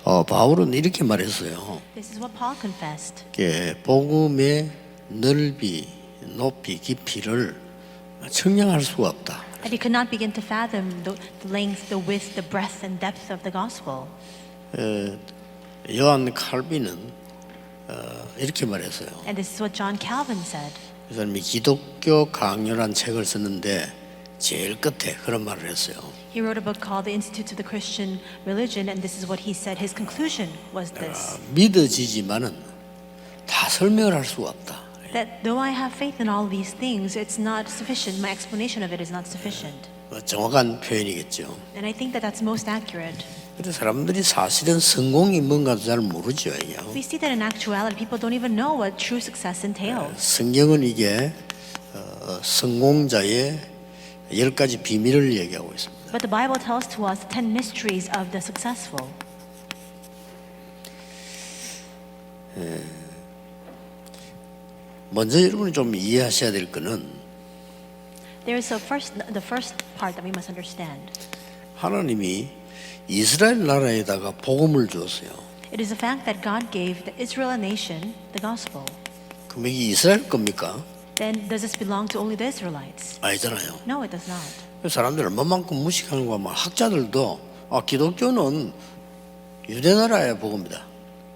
바울은 이렇게 말했어요. This is what Paul confessed. 복음의 넓이, 높이, 깊이를 측량할 수가 없다. That he could not begin to fathom the length, the width, the breadth and depth of the gospel. 요한 칼빈은 이렇게 말했어요. And this is what John Calvin said. 그 사람이 기독교 강요란 책을 썼는데 제일 끝에 그런 말을 했어요. He wrote a book called The Institutes of the Christian Religion, and this is what he said. His conclusion was this: 믿어지지만은 다 설명을 할 수가 없다. that though I have faith in all these things, it's not sufficient. My explanation of it is not sufficient. 정확한 표현이겠죠. And I think that that's most accurate. 그래서 사람들이 사실은 성공이 뭔가도 잘 모르죠. We see that in actuality, people don't even know what true success entails. 성경은 이게 성공자의 10가지 비밀을 얘기하고 있습니다. But the Bible tells to us 10 mysteries of the successful. 먼저 여러분이 좀 이해하셔야 될 거는 There is the first part that we must understand. 하나님이 이스라엘 나라에다가 복음을 주었어요. It is a fact that God gave the Israel nation the gospel. 그럼 이게 이스라엘 겁니까? Then does this belong to only the Israelites? 아니잖아요. No, it does not. 사람들 얼마만큼 무식하는 거야. 학자들도 기독교는 유대 나라의 복음이다.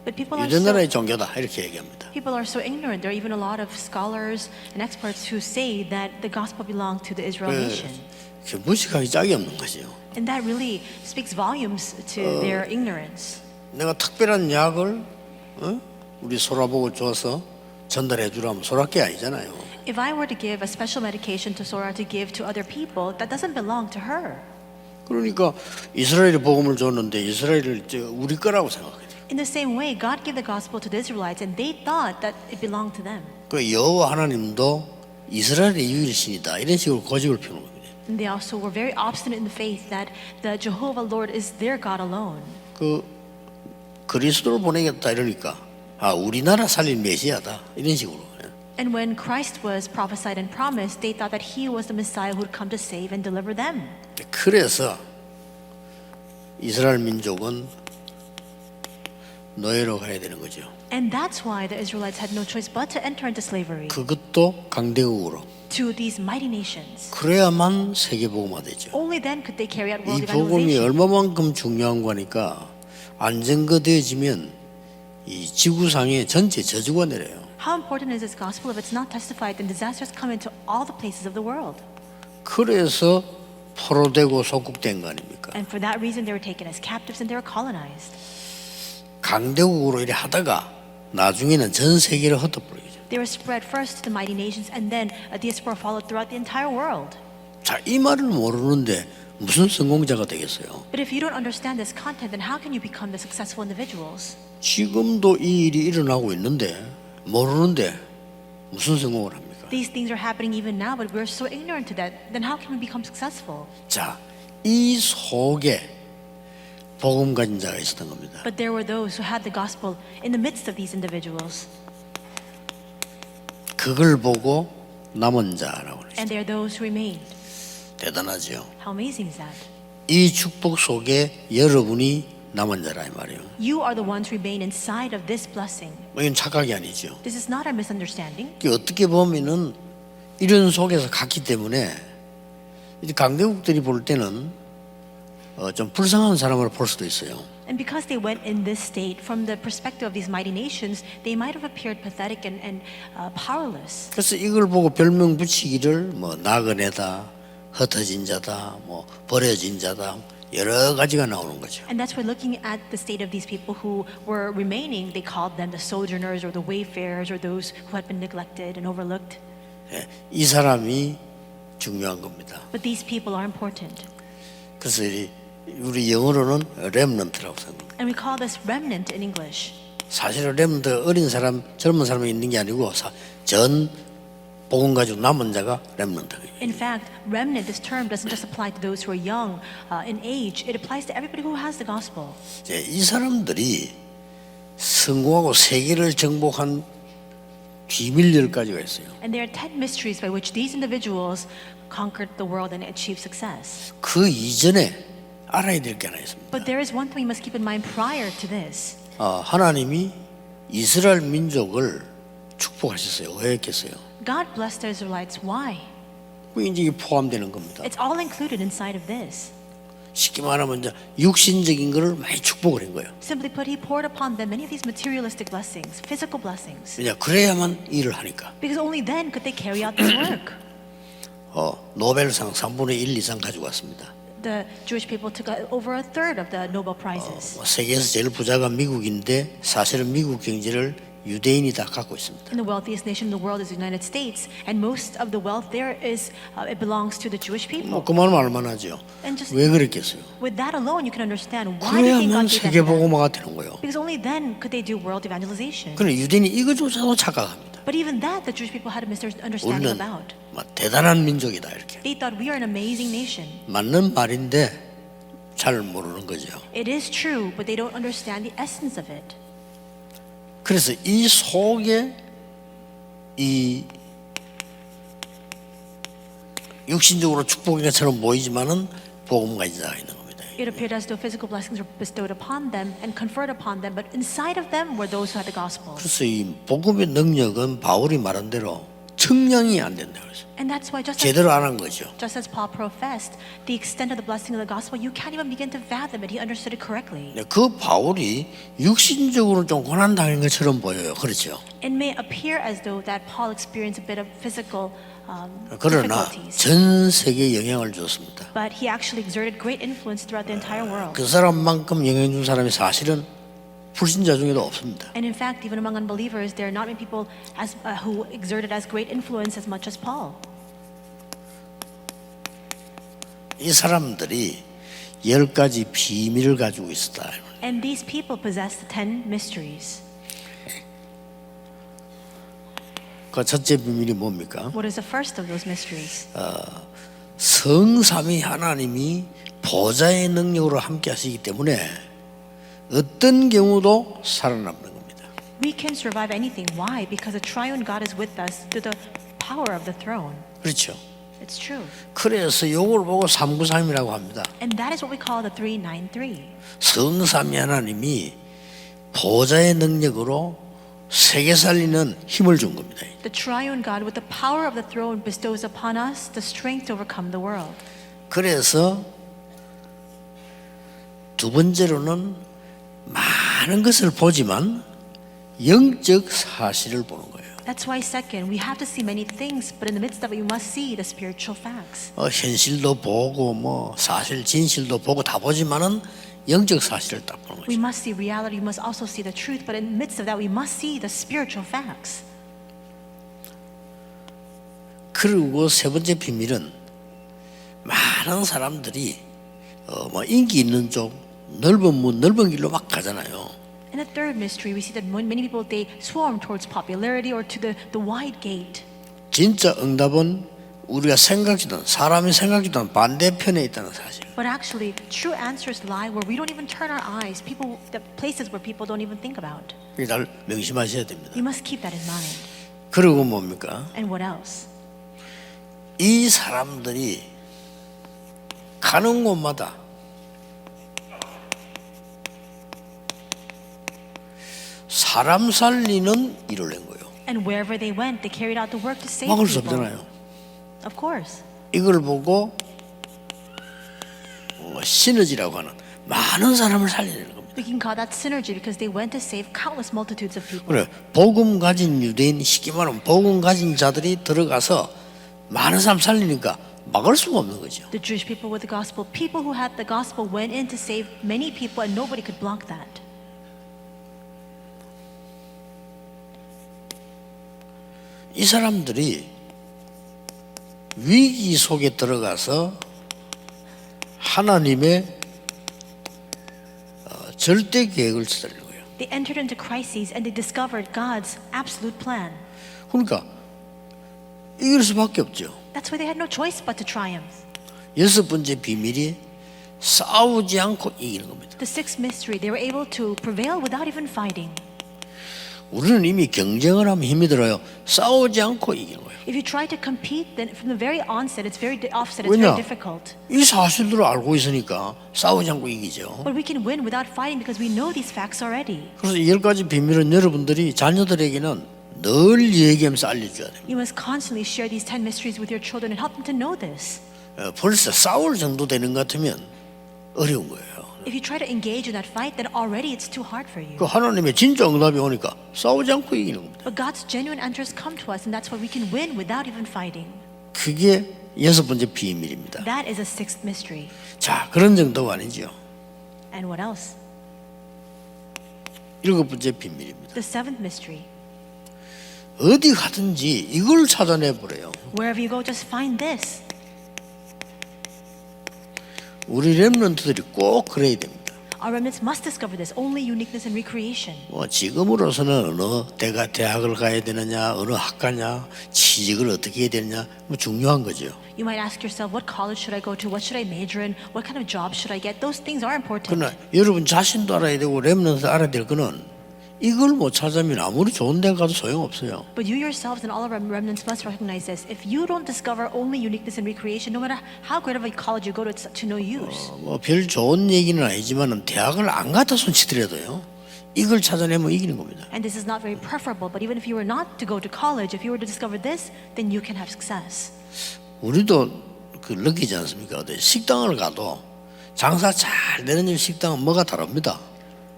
But people are 유대 나라의 so 종교다 이렇게 얘기합니다. people are so ignorant. There are even a lot of scholars and experts who say that the gospel belonged to the Israel nation. 무식하기 짝이 없는 거죠. And that really speaks volumes to their ignorance. 내가 특별한 약을 우리 소라보고 줘서 전달해 주라면 소라께 아니잖아요. If I were to give a special medication to Sora to give to other people, that doesn't belong to her. 그러니까 이스라엘이 복음을 줬는데 이스라엘을 우리 거라고 생각해요. In the same way, God gave the gospel to the Israelites, and they thought that it belonged to them. 그 여호와 하나님도 이스라엘의 유일신이다 이런 식으로 고집을 피우는 겁니다. And they also were very obstinate in the faith that the Jehovah Lord is their God alone. 그 그리스도를 보내겠다 이러니까 우리나라 살릴 메시아다 이런 식으로. And when Christ was prophesied and promised, they thought that He was the Messiah who would come to save and deliver them. 그래서 이스라엘 민족은 노예로 가야 되는 거죠. And that's why the Israelites had no choice but to enter into slavery 그것도 강대국으로. to these mighty nations. 그래야만 세계 복음화 되죠. Only then could they carry out world 이 복음이 evangelization. 얼마만큼 중요한 거니까 안정거되어지면 이 지구상에 전체 저주가 내려요. How important is this gospel if it's not testified? Then disasters come into all the places of the world. 그래서 포로되고 속국된 거 아닙니까? And for that reason, they were taken as captives and they were colonized. 강대국으로 이래 하다가 나중에는 전 세계를 흩어버리죠. They were spread first to the mighty nations, and then a diaspora followed throughout the entire world. 자, 이 말을 모르는데 무슨 성공자가 되겠어요? But if you don't understand this content, then how can you become the successful individuals? 지금도 이 일이 일어나고 있는데 모르는데 무슨 성공을 합니까? These things are happening even now, but we're so ignorant to that. Then how can we become successful? 자, 이 속에 복음 가진 자가 있었던 겁니다. But there were those who had the gospel in the midst of these individuals. 그걸 보고 남은 자라고 그러죠. And there are those who remained. 대단하죠. How amazing is that? 이 축복 속에 여러분이 남은 자라 이 말이에요. You are the ones who remain inside of this blessing. 이건 착각이 아니죠. This is not a misunderstanding. 어떻게 보면은 이런 속에서 갔기 때문에 이제 강대국들이 볼 때는 좀 불쌍한 사람으로 볼 수도 있어요. And because they went in this state, from the perspective of these mighty nations, they might have appeared pathetic and powerless. 그래서 이걸 보고 별명 붙이기를 나그네다, 흩어진 자다, 버려진 자다 여러 가지가 나오는 거죠. And that's why looking at the state of these people who were remaining, they called them the sojourners or the wayfarers or those who had been neglected and overlooked. 이 사람이 중요한 겁니다. But these people are important. 그래서 우리 영어로는 렘넌트라고 생각합니다. And we call this remnant in English. 사실은 렘넌트 어린 사람, 젊은 사람이 있는 게 아니고 전 복음 가지고 남은 자가 렘넌트예요. In fact, remnant, this term doesn't just apply to those who are young in age. It applies to everybody who has the gospel. 이 사람들이 성공하고 세계를 정복한 비밀 10가지가 있어요. And there are 10 mysteries by which these individuals conquered the world and achieved success. 그 이전에 알아야 될 게 하나 있습니다. But there is one thing we must keep in mind prior to this. 하나님이 이스라엘 민족을 축복하셨어요. 왜 했겠어요? God blessed the Israelites. Why? 이제 이게 포함되는 겁니다. It's all included inside of this. 쉽게 말하면 이제 육신적인 것을 많이 축복을 한 거예요. Simply put, He poured upon them many of these materialistic blessings, physical blessings. 왜냐 그래야만 일을 하니까. Because only then could they carry out this work. 노벨상 3분의 1 이상 가지고 왔습니다. The Jewish people took over a third of the Nobel Prizes. 세계에서 제일 부자가 미국인데 사실은 미국 경제를 유대인이 다 갖고 있습니다. And the wealthiest nation in the world is the United States, and most of the wealth there is it belongs to the Jewish people. 그만 말만하죠. And just 왜 그랬겠어요? with that alone, you can understand why they think 그래야만 God gave 세계 that to them. 복음화가 되는 거예요. Because only then could they do world evangelization. 그런데 유대인이 이거조차도 착각합니다. But even that, the Jewish people had a misunderstanding 우리는 about. 대단한 민족이다 이렇게. They thought we are an amazing nation. 맞는 말인데 잘 모르는 거죠. It is true, but they don't understand the essence of it. 그래서 이 속에 이 육신적으로 축복인 것처럼 보이지만은 복음과 인자가 있는 겁니다. It appeared as though physical blessings were bestowed upon them and conferred upon them, but inside of them were those who had the gospel. 그래서 이 복음의 능력은 바울이 말한 대로 측량이 안 된다 그래서 And that's why 제대로 안 한 거죠. just as Paul professed, the extent of the blessing of the gospel, you can't even begin to fathom it. He understood it correctly. 그 바울이 육신적으로 좀 고난 당한 것처럼 보여요. 그렇죠. It may appear as though that Paul experienced a bit of physical 그러나 difficulties, 전 세계에 영향을 줬습니다. but he actually exerted great influence throughout the entire world. 그 사람만큼 영향 준 사람이 사실은 불신자 중에도 없습니다. And in fact, even among unbelievers, there are not many people who exerted as great influence as much as Paul. 이 사람들이 10가지 비밀을 가지고 있었다. And these people possess the 10 mysteries. 그 첫째 비밀이 뭡니까? What is the first of those mysteries? 성삼위 하나님이 보좌의 능력으로 함께 하시기 때문에 어떤 경우도 살아남는 겁니다. We can survive anything. Why? Because the triune God is with us through the power of the throne. 그렇죠. It's true. 그래서 이걸 보고 393이라고 합니다. And that is what we call the 393. 성삼위 하나님이 보좌의 능력으로 세계 살리는 힘을 준 겁니다. The triune God with the power of the throne bestows upon us the strength to overcome the world. 그래서 두 번째로는 많은 것을 보지만 영적 사실을 보는 거예요. That's why second, we have to see many things, but in the midst of it, we must see the spiritual facts. 현실도 보고 사실 진실도 보고 다 보지만은 영적 사실을 딱 보는 We 거죠. must see reality, we must also see the truth, but in the midst of that, we must see the spiritual facts. 그리고 세 번째 비밀은 많은 사람들이 인기 있는 쪽 넓은 문 넓은 길로 막 가잖아요. In the third mystery, we see that many people, they swarm towards popularity or to the wide gate. 진짜 응답은 우리가 생각지도 사람이 생각지도 않은 반대편에 있다는 사실. But actually, true answers lie where we don't even turn our eyes, the places where people don't even think about. 이걸 잘 명심하셔야 됩니다. You must keep that in mind. 그리고 뭡니까? And what else? 이 사람들이 가는 곳마다 사람 살리는 일을 낸 거예요. And wherever they went, they carried out the work to save 막을 수 people. 없잖아요. Of course. 이걸 보고 시너지라고 하는 많은 사람을 살려내는 겁니다. We can call that synergy because they went to save countless multitudes of people. 그래, 복음 가진 유대인, 쉽게 말하면 복음 가진 자들이 들어가서 많은 사람 살리니까 막을 수가 없는 거죠. The Jewish people with the gospel, people who had the gospel went in to save many people and nobody could block that. 이 사람들이 위기 속에 들어가서 하나님의 절대 계획을 찾는 거예요. They entered into crises and they discovered God's absolute plan. 그러니까 이길 수밖에 없죠. That's why they had no choice but to triumph. 여섯 번째 비밀이 싸우지 않고 이기는 겁니다. The sixth mystery, they were able to prevail without even fighting. 우리는 이미 경쟁을 하면 힘이 들어요. 싸우지 않고 이기는 거예요. If you try to compete, then from the very onset, it's very 왜냐? difficult. 이 사실들을 알고 있으니까 싸우지 않고 이기죠. But we can win without fighting because we know these facts already. 그래서 이 10가지 비밀은 여러분들이 자녀들에게는 늘 얘기하면서 알려줘야 됩니다. You must constantly share these 10 mysteries with your children and help them to know this. 벌써 싸울 정도 되는 것 같으면 어려운 거예요. If you try to engage in that fight, then already it's too hard for you. 그 하나님의 진짜 응답이 오니까 싸우지 않고 이기는 겁니다. But God's genuine answers come to us, and that's why we can win without even fighting. 그게 6번째 비밀입니다. That is a sixth mystery. 자, 그런 정도가 아니지요. And what else? 7번째 비밀입니다. The seventh mystery. 어디 가든지 이걸 찾아내 보래요. Wherever you go, just find this. 우리 렘넌트들이 꼭 그래야 됩니다. Our remnants must discover this, only uniqueness and recreation. 뭐 지금으로서는 어느 대학을 가야 되느냐, 어느 학과냐, 취직을 어떻게 해야 되느냐, 뭐 중요한 거죠. You might ask yourself, what college should I go to? What should I major in? What kind of job should I get? Those things are important. 그러나 여러분 자신도 알아야 되고 렘넌트 알아야 될 거는 이걸 못 찾으면 아무리 좋은 데 가도 소용없어요. But you yourselves and all of our remnants must recognize this. If you don't discover only uniqueness and recreation, no matter how great of a college you go to, it's to no use. 뭐 별 좋은 얘기는 아니지만은 대학을 안 갔다 손치더라도요. 이걸 찾아내면 이기는 겁니다. And this is not very preferable, but even if you were not to go to college, if you were to discover this, then you can have success. 우리도 그 느끼지 않습니까? 어디 식당을 가도 장사 잘 되는 식당은 뭐가 다릅니다.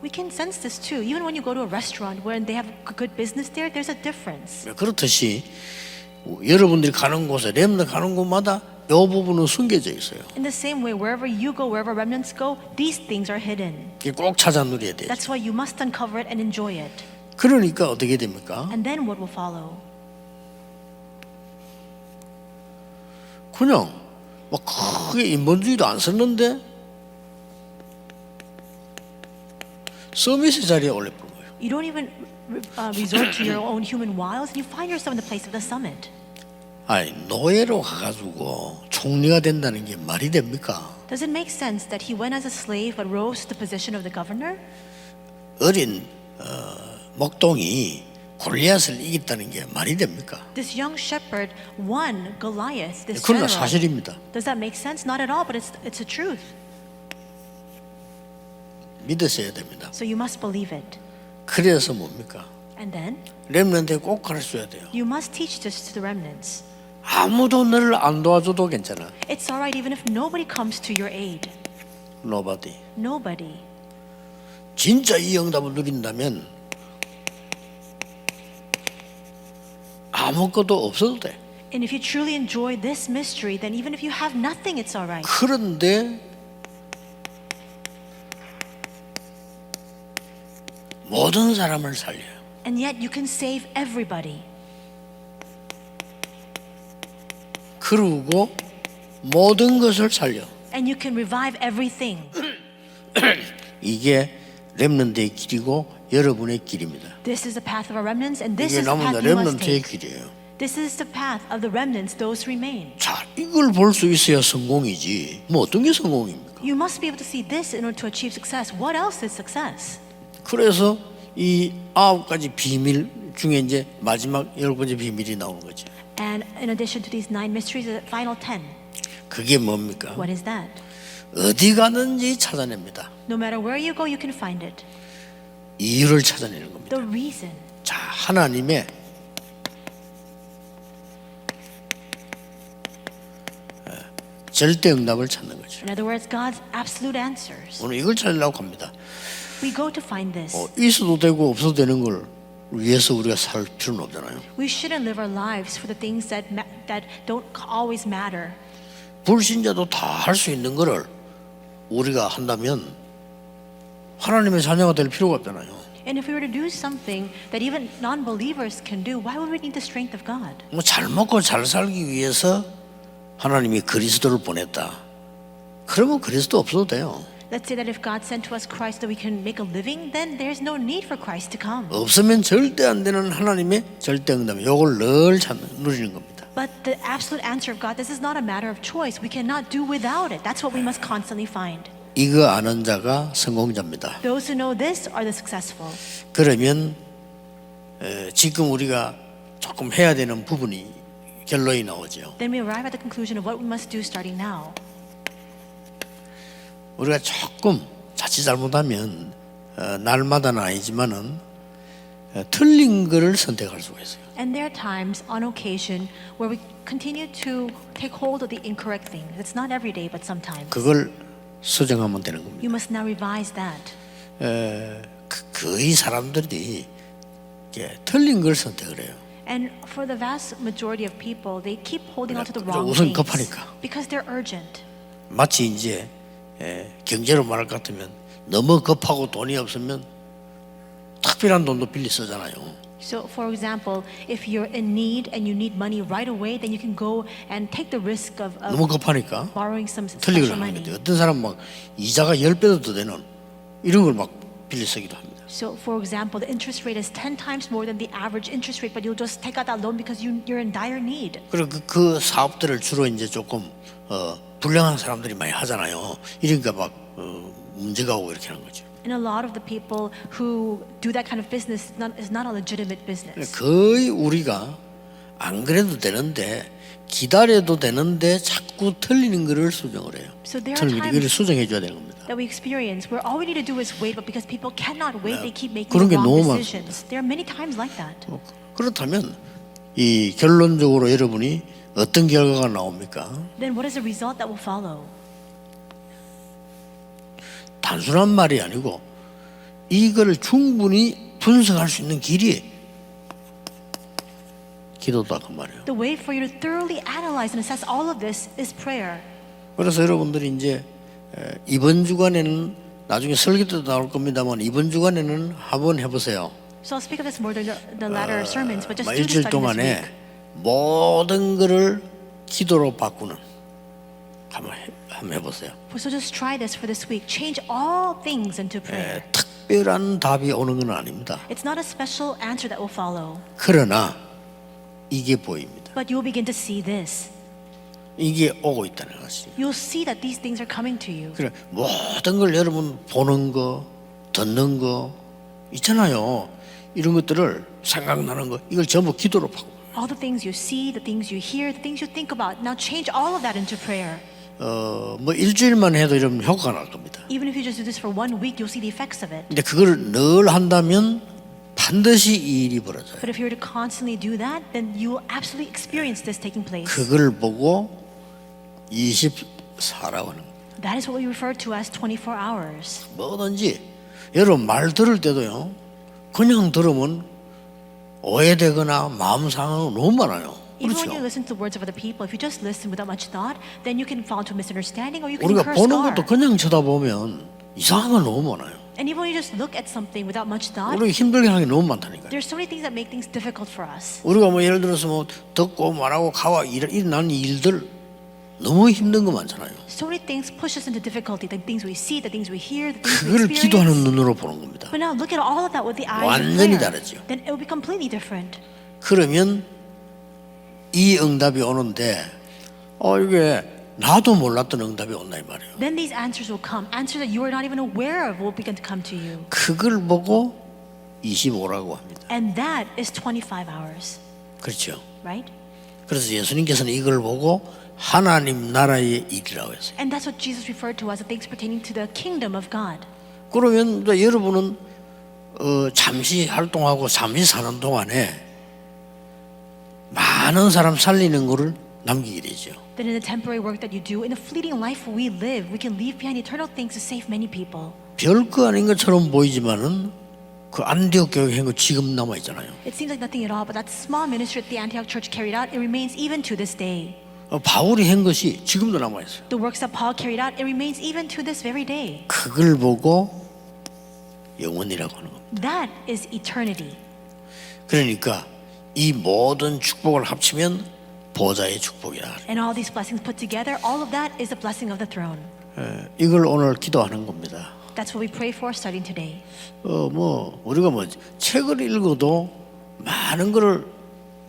We can sense this too. Even when you go to a restaurant where they have good business there, there's a difference. 그렇듯이 여러분들이 가는 곳에 렘넌트 가는 곳마다 이 부분은 숨겨져 있어요. In the same way, wherever you go, wherever remnants go, these things are hidden. 꼭 찾아 누려야 돼요. That's why you must uncover it and enjoy it. 그러니까 어떻게 됩니까? And then what will follow? 그냥 막 크게 인본주의도 안 썼는데 서밋의 자리에 올려버린 거예요. You don't even resort to your own human wiles, and you find yourself in the place of the summit. 아니 노예로 가가지고 총리가 된다는 게 말이 됩니까? Does it make sense that he went as a slave but rose to the position of the governor? 어린 목동이 골리앗을 이겼다는 게 말이 됩니까? This young shepherd won Goliath, this 그러나 general. 사실입니다. Does that make sense? Not at all, but it's a truth. 믿으셔야 됩니다. So you must believe it. 그래서 뭡니까? And then 렘넌트에 꼭 가르쳐야 돼요. you must teach this to the remnants. 아무도 너를 안 도와줘도 괜찮아. It's all right even if nobody comes to your aid. Nobody. Nobody. 진짜 이 응답을 누린다면 아무것도 없어도 돼. And if you truly enjoy this mystery, then even if you have nothing, it's all right. 그런데 모든 사람을 살려요. And yet you can save everybody. 그리고 모든 것을 살려. And you can revive everything. 이게 렘넌트의 길이고 여러분의 길입니다. This is the path of our remnants, and this 이게 is the 남은 path you must 렘넌트의 take. 길이에요. This is the path of the remnants, those who remain. 자, 이걸 볼 수 있어야 성공이지. 뭐 어떤 게 성공입니까? You must be able to see this in order to achieve success. What else is success? 그래서 이 9가지 비밀 중에 이제 마지막 10번째 비밀이 나오는 거죠. And in addition to these 9 mysteries, the final 10. 그게 뭡니까? What is that? 어디 가든지 찾아냅니다. No matter where you go, you can find it. 이유를 찾아내는 겁니다. The reason. 자, 하나님의 절대 응답을 찾는 거죠. In other words, God's absolute answers. 오늘 이걸 찾으려고 합니다. We go to find this. 있어도 되고 없어도 되는 걸 위해서 우리가 살 필요는 없잖아요. We shouldn't live our lives for the things that don't always matter. 불신자도 다 할 수 있는 거를 우리가 한다면 하나님의 자녀가 될 필요가 없잖아요. And if we were to do something that even non-believers can do, why would we need the strength of God? 뭐 잘 먹고 잘 살기 위해서 하나님이 그리스도를 보냈다. 그러면 그리스도 없어도 돼요. Let's say that if God sent to us Christ that we can make a living, then there's no need for Christ to come. 없으면 절대 안 되는 하나님의 절대 응답. 요걸 늘 누리는 겁니다. But the absolute answer of God, this is not a matter of choice. We cannot do without it. That's what we must constantly find. 이거 아는 자가 성공자입니다. Those who know this are the successful. 그러면 지금 우리가 조금 해야 되는 부분이 결론이 나오죠. Then we arrive at the conclusion of what we must do starting now. 우리가 조금 자칫 잘못하면 날마다는 아니지만은 틀린 거를 선택할 수가 있어요. And there are times on occasion where we continue to take hold of the incorrect thing. It's not every day, but sometimes. 그걸 수정하면 되는 겁니다. You must now revise that. 거의 사람들이 틀린 걸 선택을 해요. And for the vast majority of people, they keep holding on to the wrong 우선 things 급하니까. because they're urgent. 마치 이제 경제로 말할 것 같으면 너무 급하고 돈이 없으면 특별한 돈도 빌리 쓰잖아요. So, for example, if you're in need and you need money right away, then you can go and take the risk of 너무 급하니까 borrowing some 틀리게 special 하는 money. 건데 어떤 사람은 막 이자가 10배도 더 되는 이런 걸 막 빌리 쓰기도 합니다. So, for example, the interest rate is 10 times more than the average interest rate, but you'll just take out that loan because you're in dire need. 그리고 그 사업들을 주로 이제 조금 불량한 사람들이 많이 하잖아요. 이러니까 막 문제가 오고 이렇게 하는 거죠. And a lot of the people who do that kind of business is not a legitimate business. 거의 우리가 안 그래도 되는데 기다려도 되는데 자꾸 틀리는 거를 수정을 해요. So there are 틀리는 times 거를 수정해 줘야 되는 겁니다. that we experience where all we need to do is wait, but because people cannot wait, they keep making 그런 the 게 wrong 너무 decisions. There are many times like that. 그렇다면 이 결론적으로 여러분이 어떤 결과가 나옵니까? Then what is the result that will follow? 단순한 말이 아니고 이걸 충분히 분석할 수 있는 길이 기도다 그 말이에요. The way for you to thoroughly analyze and assess all of this is prayer. 그래서 여러분들이 이제 이번 주간에는 나중에 설교 때도 나올 겁니다만 이번 주간에는 한번 해보세요. So I'll speak of this more during the latter sermons, but just do this 일주일 starting this 동안에 week. 모든 것을 기도로 바꾸는 한번 해보세요. So just try this for this week. Change all things into prayer. 특별한 답이 오는 건 아닙니다. It's not a special answer that will follow, 그러나 이게 보입니다. but you'll begin to see this. 이게 오고 있다는 것이. You'll see that these things are coming to you. 그래 모든 걸 여러분 보는 거, 듣는 거 있잖아요. 이런 것들을 생각나는 거 이걸 전부 기도로 바꾸고. All the things you see, the things you hear, the things you think about. Now change all of that into prayer. 뭐 일주일만 해도 이런 효과가 날 겁니다. Even if you just do this for 1 week, you'll see the effects of it. 근데 그걸 늘 한다면 반드시 이 일이 벌어져요. But if you were to constantly do that, then you will absolutely experience this taking place. 그걸 보고 24라고 하는 거예요. That is what we refer to as 24 hours. 뭐든지 여러분 말 들을 때도요. 그냥 들으면 오해되거나 마음 상하는 거 너무 많아요. Even when you 그렇죠. listen to the words of other people, if you just listen without much thought, then you can fall into a misunderstanding or you can 우리가 incur 보는 scar. 것도 그냥 쳐다보면 이상한 거 너무 많아요. And even when you just look at something without much thought, 우리가 힘들게 하는 게 너무 많다니까요. there's so many things that make things difficult for us. 우리가 뭐 예를 들어서 뭐 듣고 말하고 가와 일어나는 일들 너무 힘든 거 많잖아요. So many things push us into difficulty, the things we see, the things we hear, the things we 그걸 기도하는 experience. 눈으로 보는 겁니다. But now look at all of that with the eyes of 완전히 prayer. 다르죠. Then it will be completely different. 그러면 이 응답이 오는데 이게 나도 몰랐던 응답이 온다 이 말이에요. Then these answers will come. Answers that you are not even aware of will begin to come to you. 그걸 보고 25라고 합니다. And that is 25 hours, 그렇죠. right? 그래서 예수님께서는 이걸 보고 하나님 나라의 일이라고 했어요. And that's what Jesus referred to as the things pertaining to the kingdom of God. 그러면 이제 여러분은 잠시 활동하고 잠시 사는 동안에 많은 사람 살리는 거를 남기게 되죠. That in the temporary work that you do, in the fleeting life we live, we can leave behind eternal things to save many people. 별거 아닌 것처럼 보이지만은 그 안디옥 교회 한 거 지금 남아 있잖아요. It seems like nothing at all, but that small ministry that the Antioch church carried out, it remains even to this day. 바울이 한 것이 지금도 남아 있어요. The works that Paul carried out, it remains even to this very day. 그걸 보고 영원이라고 하는 겁니다. That is eternity. 그러니까 이 모든 축복을 합치면 보좌의 축복이다. And all these blessings put together, all of that is the blessing of the throne. 이걸 오늘 기도하는 겁니다. That's what we pray for starting today. 우리가 책을 읽어도 많은 거를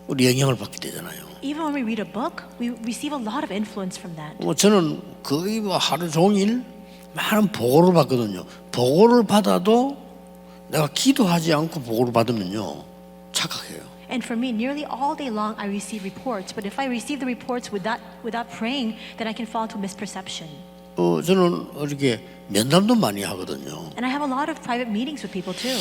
우리 영향을 받게 되잖아요. Even when we read a book, we receive a lot of influence from that. 저는 거의 하루 종일 많은 보고를 받거든요. 보고를 받아도 내가 기도하지 않고 보고를 받으면요 착각해요. And for me, nearly all day long, I receive reports. But if I receive the reports without praying, then I can fall into misperception. 저는 이렇게 면담도 많이 하거든요. And I have a lot of private meetings with people too.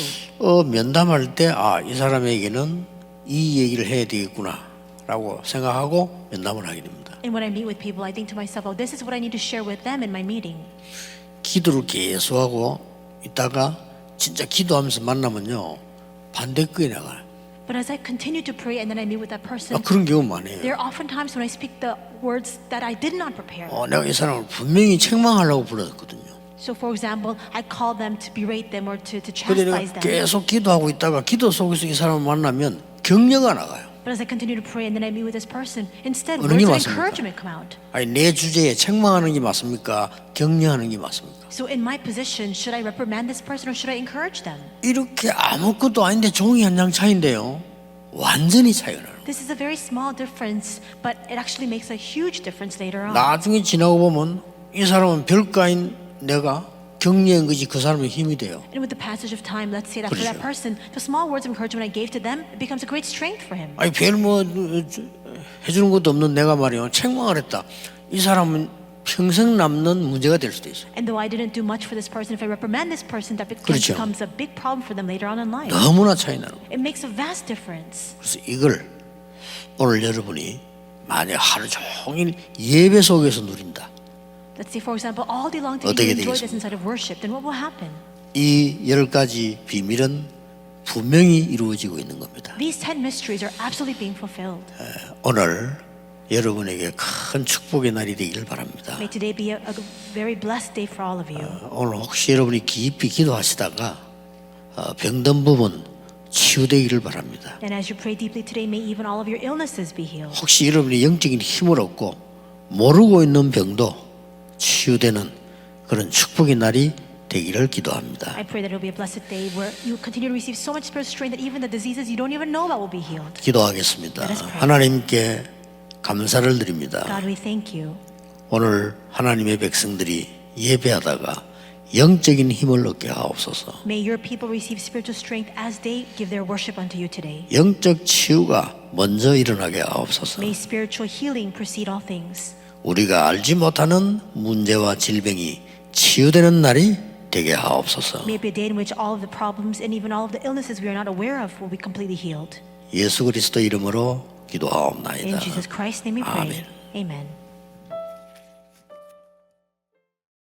면담할 때 이 사람에게는 이 얘기를 해야 되겠구나라고 생각하고 면담을 하게 됩니다. And when I meet with people, I think to myself, oh, this is what I need to share with them in my meeting. 기도를 계속하고 있다가 진짜 기도하면서 만나면요 반대급에 나가요. But as I continue to pray and then I meet with that person, 그런 경우 많아요. there are often times when I speak the words that I did not prepare. 내가 이 사람을 분명히 책망하려고 불렀거든요. So for example, I call them to berate them or to 근데 내가 chastise them. 계속 기도하고 있다가 기도 속에서 이 사람을 만나면 격려가 나가요. But as I continue to pray and then I meet with this person, instead 어느 words 게 of 맞습니까? encouragement come out. 내 주제에 책망하는 게 맞습니까? 격려하는 게 맞습니까? So in my position, should I reprimand this person or should I encourage them? 이렇게 아무것도 아닌데 종이 한 장 차이인데요. 완전히 차이가 나요. This is a very small difference, but it actually makes a huge difference later on. 나중에 지나고 보면 이 사람은 별가인 내가 격려한 것이 그 사람의 힘이 돼요. And with the passage of time, let's say that for that 그렇죠. person, the small words of encouragement I gave to them, it becomes a great strength for him. 별 해주는 것도 없는 내가 말이요 책망을 했다. 이 사람은 평생 남는 문제가 될 수도 있어요. And though I didn't do much for this person, if I reprimand this person, that 그렇죠. becomes a big problem for them later on in life. 너무나 차이 나는 거예요. It makes a vast difference. 그래서 이걸 오늘 여러분이 만약 하루 종일 예배 속에서 누린다. Let's say, for example, all day long 어떻게 today you enjoy this 되겠습니까? inside of worship, then what will happen? 이 10가지 비밀은 분명히 이루어지고 있는 겁니다. These 10 mysteries are absolutely being fulfilled. 오늘 여러분에게 큰 축복의 날이 되기를 바랍니다. May today be a very blessed day for all of you. 오늘 혹시 여러분이 깊이 기도하시다가 병든 부분 치유되기를 바랍니다. And as you pray deeply today, may even all of your illnesses be healed. 혹시 여러분이 영적인 힘을 얻고 모르고 있는 병도 치유되는 그런 축복의 날이 되기를 기도합니다. I pray that it will be a blessed day where you continue to receive so much spiritual strength that even the diseases you don't even know about will be healed. 기도하겠습니다. Let us pray. 하나님께 감사를 드립니다. God, we thank you. 오늘 하나님의 백성들이 예배하다가 영적인 힘을 얻게 하옵소서. May your people receive spiritual strength as they give their worship unto you today. 영적 치유가 먼저 일어나게 하옵소서. May spiritual healing precede all things. 우리가 알지 못하는 문제와 질병이 치유되는 날이 되게 하옵소서. May it be a day in which all of the problems and even all of the illnesses we are not aware of will be completely healed. 예수 그리스도 이름으로 기도하옵나이다. In Jesus Christ's name we pray. 아멘. Amen.